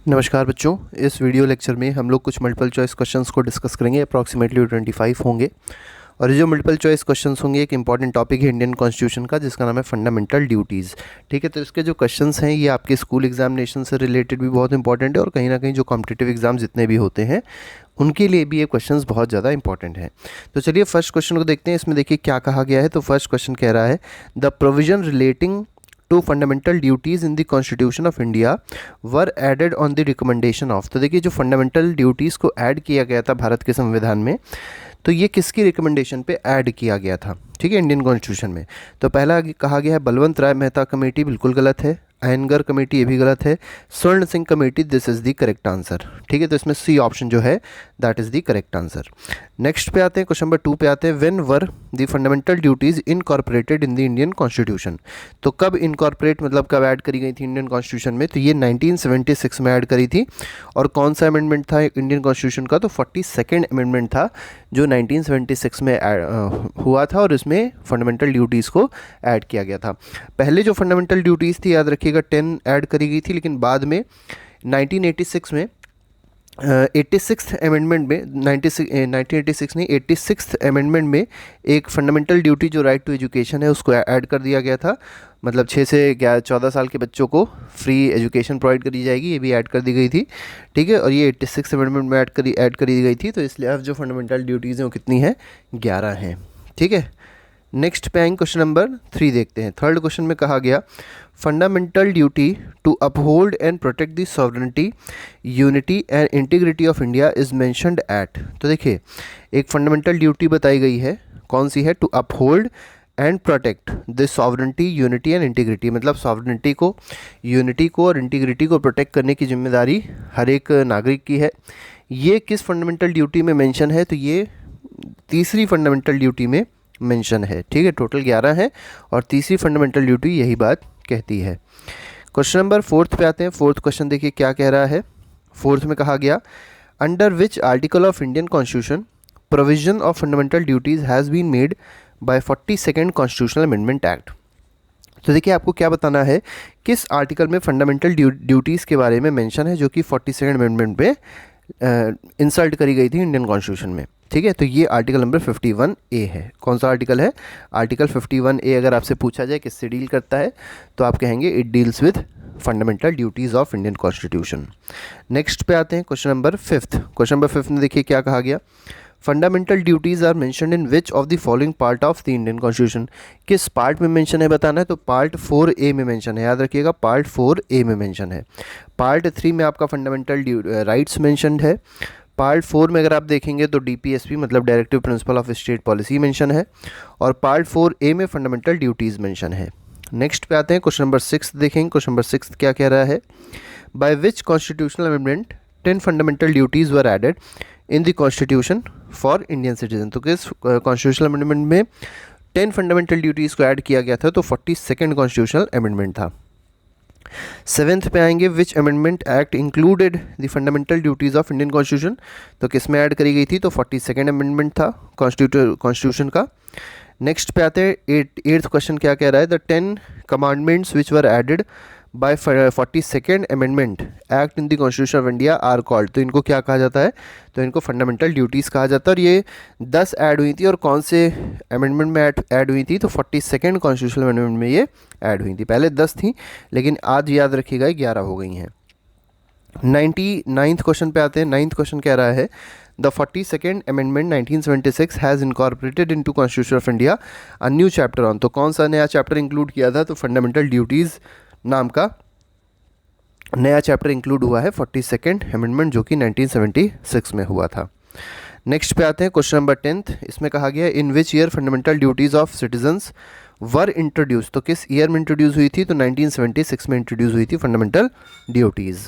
नमस्कार बच्चों, इस वीडियो लेक्चर में हम लोग कुछ मल्टीपल चॉइस क्वेश्चंस को डिस्कस करेंगे। अप्रॉक्सीमेटली 25 होंगे और ये जो मल्टीपल चॉइस क्वेश्चंस होंगे एक इंपॉर्टेंट टॉपिक है इंडियन कॉन्स्टिट्यूशन का, जिसका नाम है फंडामेंटल ड्यूटीज़। ठीक है, तो इसके जो क्वेश्चंस हैं ये आपके स्कूल एग्जामिनेशन से रिलेटेड भी बहुत इंपॉर्टेंट है और कहीं ना कहीं जो कॉम्पिटिटिव एग्जाम जितने भी होते हैं उनके लिए भी ये क्वेश्चंस बहुत ज़्यादा इंपॉर्टेंट हैं। तो चलिए फर्स्ट क्वेश्चन को देखते हैं। इसमें देखिए क्या कहा गया है। तो फर्स्ट क्वेश्चन कह रहा है the provision relating to fundamental duties in the constitution of India were added on the recommendation of. तो देखिए जो फंडामेंटल ड्यूटीज़ को ऐड किया गया था भारत के संविधान में, तो ये किसकी रिकमेंडेशन पे ऐड किया गया था, ठीक है, इंडियन कॉन्स्टिट्यूशन में। तो पहला कहा गया है बलवंत राय मेहता कमेटी, बिल्कुल गलत है। अयंगर कमेटी, ये भी गलत है। स्वर्ण Singh committee, this is the correct answer. ठीक है, तो इसमें सी ऑप्शन जो है that is the correct answer. Next पे आते हैं, क्वेश्चन नंबर 2 पे आते हैं। When were the fundamental duties incorporated in the Indian constitution. तो कब इनकॉर्पोरेट मतलब कब ऐड करी गई थी इंडियन कॉन्स्टिट्यूशन में? तो ये 1976 में ऐड करी थी। और कौन सा अमेंडमेंट था इंडियन कॉन्स्टिट्यूशन का? तो 42nd अमेंडमेंट था जो 1976 में हुआ था और इसमें फंडामेंटल ड्यूटीज़ को ऐड किया गया था। पहले जो फंडामेंटल ड्यूटीज़ थी याद रखिएगा 10 ऐड करी गई थी, लेकिन बाद में 1986 में 86th अमेंडमेंट में 1986 नहीं 86th अमेंडमेंट में एक फंडामेंटल ड्यूटी जो राइट टू एजुकेशन है उसको ऐड कर दिया गया था। मतलब 6 से 14 साल के बच्चों को फ्री एजुकेशन प्रोवाइड करी जाएगी, ये भी ऐड कर दी गई थी। ठीक है, और ये 86 अमेंडमेंट में ऐड करी गई थी। तो इसलिए अब जो फंडामेंटल ड्यूटीज़ हैं वो कितनी हैं? 11 हैं। ठीक है, नेक्स्ट पे आएंगे, क्वेश्चन नंबर 3 देखते हैं। थर्ड क्वेश्चन में कहा गया fundamental duty to uphold and protect the sovereignty, unity and integrity of India is mentioned at. तो देखिए एक फंडामेंटल ड्यूटी बताई गई है, कौन सी है? To uphold and protect the sovereignty, unity and integrity. मतलब सॉवरेनिटी को, यूनिटी को और इंटीग्रिटी को प्रोटेक्ट करने की जिम्मेदारी हर एक नागरिक की है। ये किस फंडामेंटल ड्यूटी में मेंशन है? तो ये तीसरी फंडामेंटल ड्यूटी में मेंशन है। ठीक है, टोटल 11 है और तीसरी फंडामेंटल ड्यूटी यही बात कहती है। क्वेश्चन नंबर 4 पे आते हैं। फोर्थ क्वेश्चन देखिए क्या कह रहा है। फोर्थ में कहा गया under which article of Indian constitution provision of fundamental duties has been made by 42nd constitutional amendment act. तो देखिए आपको क्या बताना है, किस आर्टिकल में फंडामेंटल ड्यूटीज़ के बारे में मेंशन है जो कि 42nd अमेंडमेंट में इंसर्ट करी गई थी इंडियन कॉन्स्टिट्यूशन में। ठीक है, तो ये आर्टिकल नंबर 51A है। कौन सा आर्टिकल है? Article 51A। अगर आपसे पूछा जाए किससे डील करता है तो आप कहेंगे it deals with fundamental duties of Indian constitution. Next पे आते हैं, क्वेश्चन नंबर 5। क्वेश्चन नंबर 5 में देखिए क्या कहा गया। Fundamental duties are mentioned in which of the following part of the Indian constitution. किस पार्ट में मेंशन है बताना है। तो पार्ट 4A में मेंशन है, याद रखिएगा पार्ट 4A में मेंशन है। पार्ट 3 में आपका फंडामेंटल राइट्स मेंशनड है। पार्ट 4 में अगर आप देखेंगे तो DPSP मतलब directive principle of state policy mention है और पार्ट 4A में फंडामेंटल ड्यूटीज़ मेंशन है। नेक्स्ट पे आते हैं, क्वेश्चन नंबर 6 देखेंगे। क्वेश्चन नंबर 6 क्या कह रहा है। By which constitutional amendment 10 fundamental duties were added in the constitution for Indian citizen. तो किस कॉन्स्टिट्यूशनल अमेंडमेंट में 10 फंडामेंटल ड्यूटीज़ को ऐड किया गया था? तो 42nd कॉन्स्टिट्यूशनल अमेंडमेंट था। 7th पे आएंगे, विच amendment act included the fundamental duties of Indian constitution. तो किस में ऐड करी गई थी? तो 42nd अमेंडमेंट था कॉन्स्टिट्यूशन का। नेक्स्ट पे आते हैं 8th क्वेश्चन क्या कह रहा है। The 10 commandments which were added by 42nd amendment act in the constitution of India are called. तो इनको क्या कहा जाता है? तो इनको फंडामेंटल ड्यूटीज़ कहा जाता है। और ये 10 ऐड हुई थी और कौन से अमेंडमेंट में ऐड हुई थी? तो 42nd कॉन्स्टिट्यूशनल अमेंडमेंट में ये ऐड हुई थी। पहले 10 थी लेकिन आज याद रखिएगा 11 हो गई हैं। 99th क्वेश्चन पे आते हैं। 9th क्वेश्चन कह रहा है the 42nd amendment 1976 has incorporated into constitution of India a new chapter on. तो कौन सा नया चैप्टर इंक्लूड किया था? तो फंडामेंटल ड्यूटीज़ नाम का नया चैप्टर इंक्लूड हुआ है 42nd अमेंडमेंट जो कि 1976 में हुआ था। नेक्स्ट पे आते हैं, क्वेश्चन नंबर 10th। इसमें कहा गया in which year fundamental duties of citizens were introduce. तो किस ईयर में इंट्रोड्यूस हुई थी? तो 1976 में इंट्रोड्यूस हुई थी fundamental duties.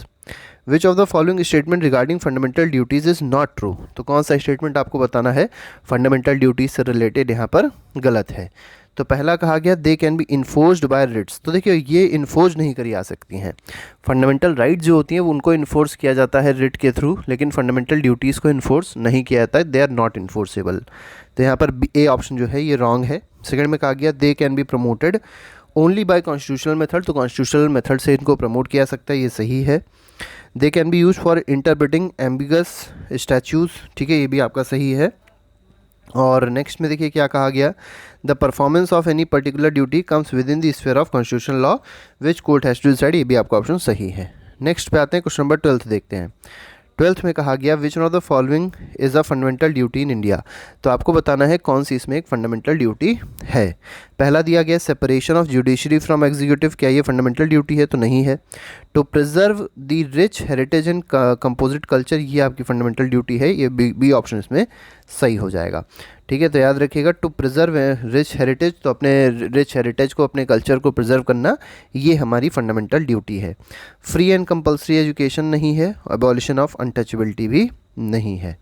Which of the following statement regarding fundamental duties is not true. तो कौन सा स्टेटमेंट आपको बताना है फंडामेंटल ड्यूटीज़ से रिलेटेड यहाँ पर गलत है? तो पहला कहा गया they can be enforced by writs. तो देखिए ये इन्फोर्स नहीं करी जा सकती हैं। फंडामेंटल राइट जो होती हैं वो उनको इन्फोर्स किया जाता है रिट के थ्रू, लेकिन फंडामेंटल ड्यूटीज़ को इन्फोर्स नहीं किया जाता है, दे आर नॉट इन्फोर्सेबल। तो यहाँ पर A ऑप्शन जो है ये रॉन्ग है। सेकंड में कहा गया they can be promoted only by constitutional method, तो कॉन्स्टिट्यूशनल मेथड से इनको प्रमोट किया जा सकता है, ये सही है। दे can B use for interpreting ambiguous statues, ठीक है, ये भी आपका सही है। और नेक्स्ट में देखिए क्या कहा गया, the performance of any particular duty comes within the sphere of constitutional law which court has to decide, ये भी आपका ऑप्शन सही है। नेक्स्ट पे आते हैं, क्वेश्चन नंबर 12 देखते हैं। 12th में कहा गया which one of the following is a fundamental duty in India, तो आपको बताना है कौन सी इसमें एक फंडामेंटल ड्यूटी है। पहला दिया गया separation of judiciary from executive, क्या ये फंडामेंटल ड्यूटी है, तो नहीं है। To preserve the rich heritage and composite culture, ये आपकी फंडामेंटल ड्यूटी है, ये बी ऑप्शन इसमें सही हो जाएगा, ठीक है। तो याद रखिएगा, टू प्रिजर्व रिच हेरिटेज, तो अपने रिच हेरिटेज को, अपने कल्चर को प्रिजर्व करना, ये हमारी फंडामेंटल ड्यूटी है। फ्री एंड कंपल्सरी एजुकेशन नहीं है, अबॉलिशन ऑफ अनटचेबिलिटी भी नहीं है।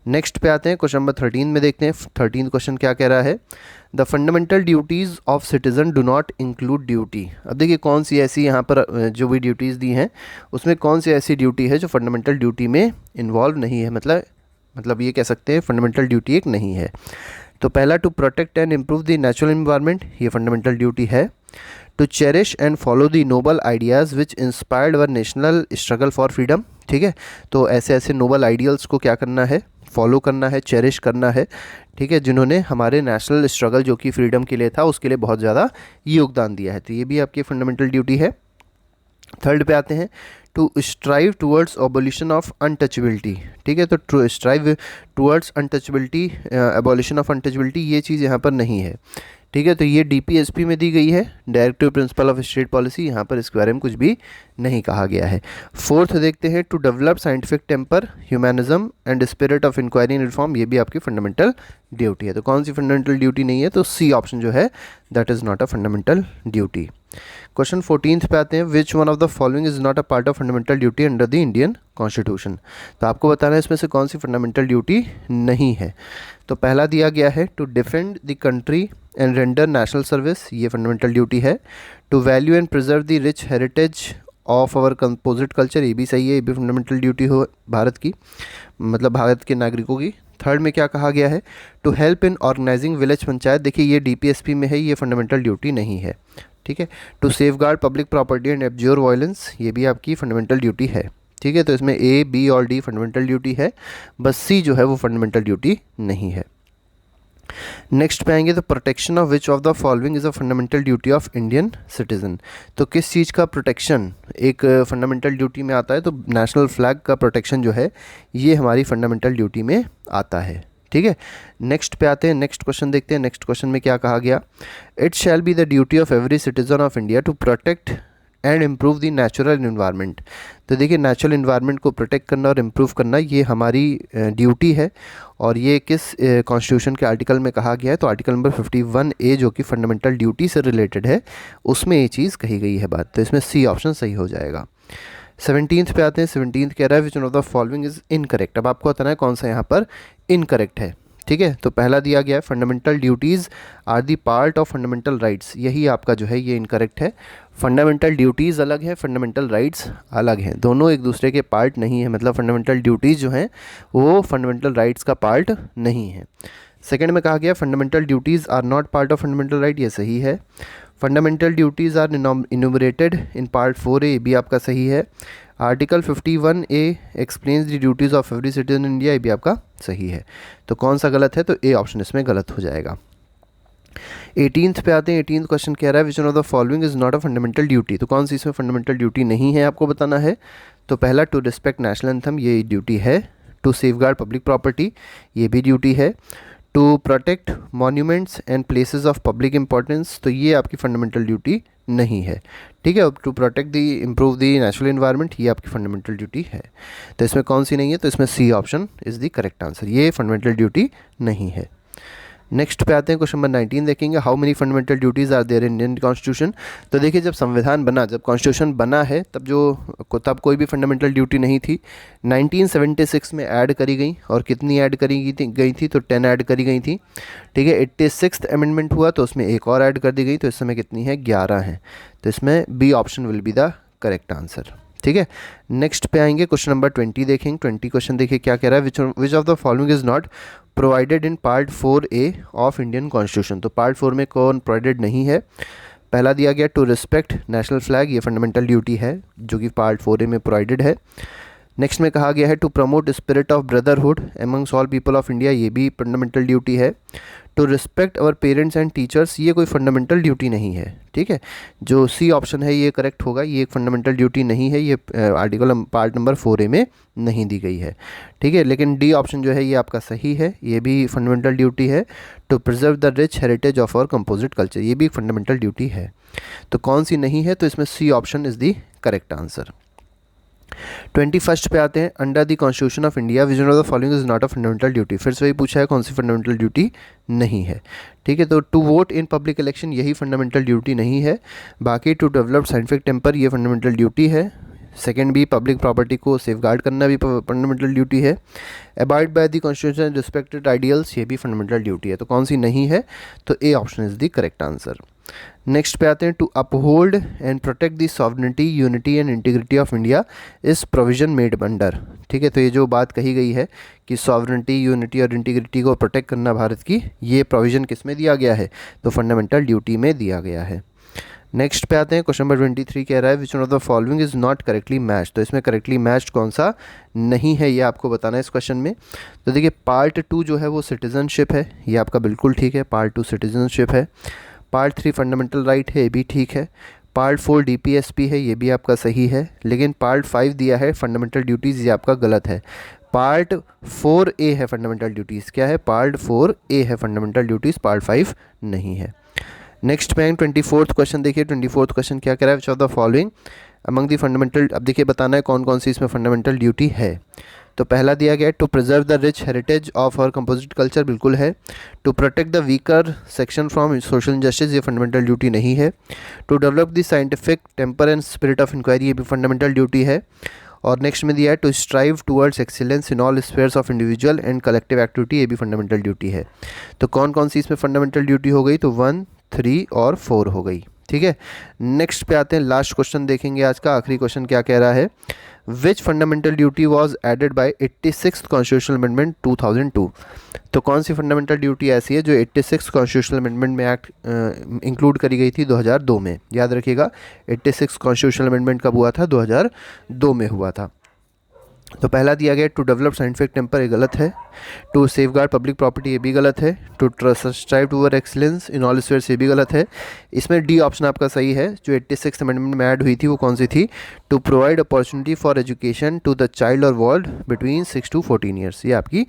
नेक्स्ट पे आते हैं, क्वेश्चन नंबर 13 में देखते हैं। 13 क्वेश्चन क्या कह रहा है, the fundamental duties of citizen do not include duty. अब देखिए कौन सी ऐसी यहाँ पर जो भी ड्यूटीज़ दी हैं उसमें कौन सी ऐसी ड्यूटी है जो फंडामेंटल ड्यूटी में इन्वॉल्व नहीं है, मतलब ये कह सकते हैं फंडामेंटल ड्यूटी एक नहीं है। तो पहला, to protect and improve the natural environment, ये फंडामेंटल ड्यूटी है। To cherish and follow the noble ideas which inspired our national struggle for freedom, ठीक है। तो ऐसे ऐसे नोबल आइडियल्स को क्या करना है, फॉलो करना है, चेरिश करना है, ठीक है, जिन्होंने हमारे नेशनल स्ट्रगल जो कि फ्रीडम के लिए था उसके लिए बहुत ज़्यादा योगदान दिया है, तो ये भी आपकी फंडामेंटल ड्यूटी है। थर्ड पे आते हैं, to strive towards abolition of untouchability, ठीक है। तो to strive towards untouchability, abolition of untouchability, ये चीज़ यहाँ पर नहीं है, ठीक है। तो ये डीपीएसपी में दी गई है, directive principle of state policy, यहाँ पर इसके बारे में कुछ भी नहीं कहा गया है। फोर्थ देखते हैं, to develop scientific temper, humanism and spirit of inquiry and reform, ये भी आपकी फंडामेंटल ड्यूटी है। तो कौन सी फंडामेंटल ड्यूटी नहीं है, तो सी ऑप्शन जो है that is not a fundamental duty. Question 14 पे आते हैं, which one of the following is not a part of fundamental duty under the Indian constitution, तो आपको बताना है इसमें से कौन सी फंडामेंटल ड्यूटी नहीं है। तो पहला दिया गया है, to defend the country and render national service, ये फंडामेंटल ड्यूटी है। To value and preserve the rich heritage of our composite culture, ये भी सही है, ये भी फंडामेंटल ड्यूटी हो भारत की, मतलब भारत के नागरिकों की। थर्ड में क्या कहा गया है, to help in organizing village panchayat, देखिए ये डीपीएसपी में है, ये फंडामेंटल ड्यूटी नहीं है, ठीक है। To safeguard public property and abjure violence, ये भी आपकी फंडामेंटल ड्यूटी है, ठीक है। तो इसमें ए, बी और डी फंडामेंटल ड्यूटी है, बस सी जो है वो फंडामेंटल ड्यूटी नहीं है। नेक्स्ट पे आएंगे, तो protection of which of the following is a fundamental duty of Indian citizen, तो किस चीज़ का प्रोटेक्शन एक फंडामेंटल ड्यूटी में आता है, तो नेशनल फ्लैग का प्रोटेक्शन जो है ये हमारी फंडामेंटल ड्यूटी में आता है, ठीक है। नेक्स्ट पे आते हैं, नेक्स्ट क्वेश्चन देखते हैं। नेक्स्ट क्वेश्चन में क्या कहा गया, it shall be the duty of every citizen of India to protect and improve the natural environment, तो देखिए नेचुरल इन्वायरमेंट को प्रोटेक्ट करना और इम्प्रूव करना ये हमारी ड्यूटी है, और ये किस कॉन्स्टिट्यूशन के आर्टिकल में कहा गया है, तो आर्टिकल नंबर 51A जो कि फंडामेंटल ड्यूटी से रिलेटेड है उसमें ये चीज़ कही गई है बात, तो इसमें सी ऑप्शन सही हो जाएगा। 17th पे आते हैं। 17th कह रहा है which one of the following is incorrect, अब आपको बताना है कौन सा यहाँ पर इनकरेक्ट है, ठीक है। तो पहला दिया गया है, fundamental duties are the part of fundamental rights, यही आपका जो है ये इनकरेक्ट है। फंडामेंटल ड्यूटीज़ अलग है, फंडामेंटल राइट्स अलग हैं, दोनों एक दूसरे के पार्ट नहीं है, मतलब फंडामेंटल ड्यूटीज़ जो हैं वो फंडामेंटल राइट्स का पार्ट नहीं है। सेकंड में कहा गया fundamental duties are not part of fundamental right, ये सही है। Fundamental duties are enumerated in part 4A, भी आपका सही है। Article 51A explains the duties of every citizen in India, ये भी आपका सही है। तो कौन सा गलत है, तो ए ऑप्शन इसमें गलत हो जाएगा। 18th पे आते हैं। 18th क्वेश्चन कह रहा है which one of the following is not a fundamental duty, तो कौन सी इसमें फंडामेंटल ड्यूटी नहीं है आपको बताना है। तो पहला, टू रिस्पेक्ट नेशनल एंथम, ये ड्यूटी है। टू सेफगार्ड पब्लिक प्रॉपर्टी, ये भी ड्यूटी है। To protect monuments and places of public importance, तो ये आपकी फंडामेंटल ड्यूटी नहीं है, ठीक है। To protect the improve the natural environment, ये आपकी फंडामेंटल ड्यूटी है। तो इसमें कौन सी नहीं है, तो इसमें C option is the correct answer, ये फंडामेंटल ड्यूटी नहीं है। नेक्स्ट पे आते हैं, क्वेश्चन नंबर 19 देखेंगे, how many fundamental duties are there in Indian constitution. तो देखिए जब संविधान बना, जब कॉन्स्टिट्यूशन बना है तब कोई भी फंडामेंटल ड्यूटी नहीं थी। 1976 में ऐड करी गई, और कितनी ऐड करी गई थी, तो 10 ऐड करी गई थी, ठीक है। 86th अमेंडमेंट हुआ तो उसमें एक और ऐड कर दी गई, तो इस समय कितनी है, 11 है। तो इसमें B option will be the correct answer, ठीक है। नेक्स्ट पे आएंगे, क्वेश्चन नंबर 20 देखेंगे। 20 क्वेश्चन देखिए क्या कह रहा है, विच of the following is not provided in part 4A of Indian constitution, तो पार्ट 4 में कौन प्रोवाइडेड नहीं है। पहला दिया गया टू रिस्पेक्ट नेशनल फ्लैग, ये फंडामेंटल ड्यूटी है जो कि पार्ट 4A में प्रोवाइडेड है। नेक्स्ट में कहा गया है to promote spirit of brotherhood amongst all people of India, ये भी फंडामेंटल ड्यूटी है। To respect our parents and teachers, ये कोई फंडामेंटल ड्यूटी नहीं है, ठीक है। जो सी ऑप्शन है ये करेक्ट होगा, ये एक फंडामेंटल ड्यूटी नहीं है, ये आर्टिकल पार्ट नंबर 4A में नहीं दी गई है, ठीक है। लेकिन डी ऑप्शन जो है ये आपका सही है, ये भी फंडामेंटल ड्यूटी है। To preserve the rich heritage of our composite culture, ये भी फंडामेंटल ड्यूटी है। तो कौन सी नहीं है, तो इसमें C option is the correct answer. 21 पे आते हैं, under the constitution of India which one of the following is not a fundamental duty. फिर से वही पूछा है कौन सी फंडामेंटल ड्यूटी नहीं है, ठीक है। तो to vote in public election, यही फंडामेंटल ड्यूटी नहीं है। बाकी टू डेवलप साइंटिफिक टेम्पर, ये फंडामेंटल ड्यूटी है। सेकेंड भी पब्लिक प्रॉपर्टी को सेफगार्ड करना भी फंडामेंटल ड्यूटी है। Abide by the constitution respected ideals, ये भी फंडामेंटल ड्यूटी है। तो कौन सी नहीं है, तो A option is the correct answer. Next पे आते हैं, to uphold and protect the sovereignty unity and integrity of India is provision made under, ठीक है। तो ये जो बात कही गई है कि सॉवरेनिटी यूनिटी और इंटीग्रिटी को प्रोटेक्ट करना भारत की, ये प्रोविजन किस में दिया गया है, तो फंडामेंटल ड्यूटी में दिया गया है। नेक्स्ट पे आते हैं, क्वेश्चन नंबर 23 कह रहा है which one of the following is not correctly matched. तो इसमें करेक्टली मैच्ड कौन सा नहीं है, ये आपको बताना है इस क्वेश्चन में। तो देखिए पार्ट 2 जो है वो सिटीजनशिप है, ये आपका बिल्कुल ठीक है, पार्ट 2 सिटीजनशिप है। पार्ट 3 फंडामेंटल राइट है, ये भी ठीक है। पार्ट 4 DPSP है, ये भी आपका सही है। लेकिन पार्ट 5 दिया है फंडामेंटल ड्यूटीज़, ये आपका गलत है। पार्ट 4A है फंडामेंटल ड्यूटीज़, क्या है, पार्ट 4A है फंडामेंटल ड्यूटीज़, पार्ट 5 नहीं है। नेक्स्ट में 24th क्वेश्चन देखिए, 24th क्वेश्चन क्या कह रहा है, विच of the following among the fundamental, अब देखिए बताना है कौन कौन सी इसमें फंडामेंटल ड्यूटी है। तो पहला दिया गया है to preserve the rich heritage of our composite culture, बिल्कुल है। To protect the weaker section from social injustice, ये फंडामेंटल ड्यूटी नहीं है। To develop the scientific temper and spirit of inquiry, ये भी फंडामेंटल ड्यूटी है। और नेक्स्ट में दिया है to strive towards excellence in all spheres of individual and collective activity, ये भी फंडामेंटल ड्यूटी है। तो कौन कौन सी इसमें फंडामेंटल ड्यूटी हो गई, तो 1, 3 और 4 हो गई, ठीक है। नेक्स्ट पे आते हैं, लास्ट क्वेश्चन देखेंगे आज का, आखिरी क्वेश्चन क्या कह रहा है, which fundamental duty was added by 86th constitutional amendment 2002। तो कौन सी फंडामेंटल ड्यूटी ऐसी है जो 86th कॉन्स्टिट्यूशनल अमेंडमेंट में एक्ट इंक्लूड करी गई थी 2002 में। याद रखिएगा 86th कॉन्स्टिट्यूशनल अमेंडमेंट कब हुआ था, 2002 में हुआ था। तो पहला दिया गया टू डेवलप साइंटिफिक टेम्पर, ये गलत है। टू सेफगार्ड पब्लिक प्रॉपर्टी, ये भी गलत है। To strive toward excellence in all spheres, ये भी गलत है। इसमें डी ऑप्शन आपका सही है। जो 86th अमेंडमेंट में ऐड हुई थी वो कौन सी थी, to provide opportunity for education to the child or ward between 6 to 14 years, ये आपकी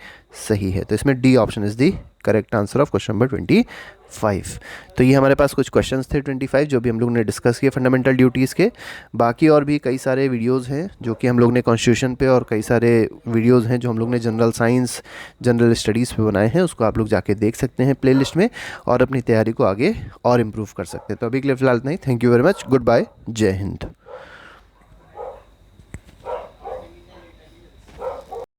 सही है। तो इसमें D option is the correct answer of question number 25। तो ये हमारे पास कुछ क्वेश्चंस थे 25 जो भी हम लोग ने डिस्कस किए फंडामेंटल ड्यूटीज़ के। बाकी और भी कई सारे वीडियोस हैं जो कि हम लोग ने कॉन्स्टिट्यूशन पे, और कई सारे वीडियोस हैं जो हम लोग ने जनरल साइंस, जनरल स्टडीज़ पे बनाए हैं, उसको आप लोग जाके देख सकते हैं प्लेलिस्ट में, और अपनी तैयारी को आगे और इम्प्रूव कर सकते हैं। तो अभी के लिए फिलहाल नहीं, thank you very much, good bye, Jai Hind.